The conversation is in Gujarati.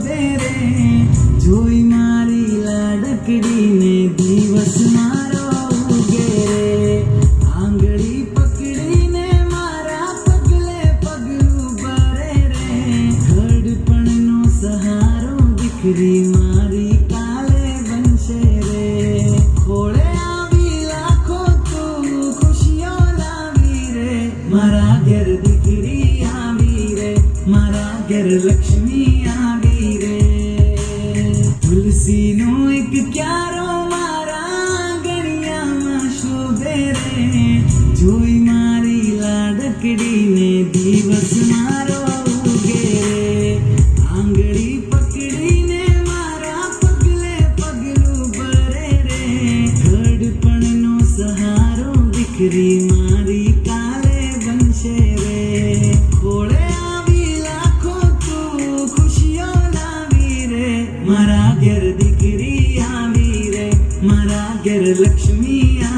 શોભે રે જોઈ મારી લાડકડીને દિવસ મારો ઉગે રે આંગળી પકડીને મારા પગલે પગલું ભરે રે ઘડપણનો સહારો દીકરી મારી કાલે બનશે રે ખોળે આવી લાખો તું ખુશીઓ લાવી રે મારા ઘેર દીકરી આવી રે મારા ઘેર લક્ષ્મી આવી રે તુલસીનો એક ક્યારો મારા ગળિયામાં શોભે રે જોઈ મારી લાડકડીને દિવસ મારો ઉગે રે આંગળી પકડીને મારા પગલે પગલું ભરે રે ઘડપણનો સહારો દીકરી મારી કાલે બનશે રે ખોળે આવી લાખો તું ખુશીઓ લાવી રે મારા ઘેર દીકરી આવી રે મારા ઘેર લક્ષ્મી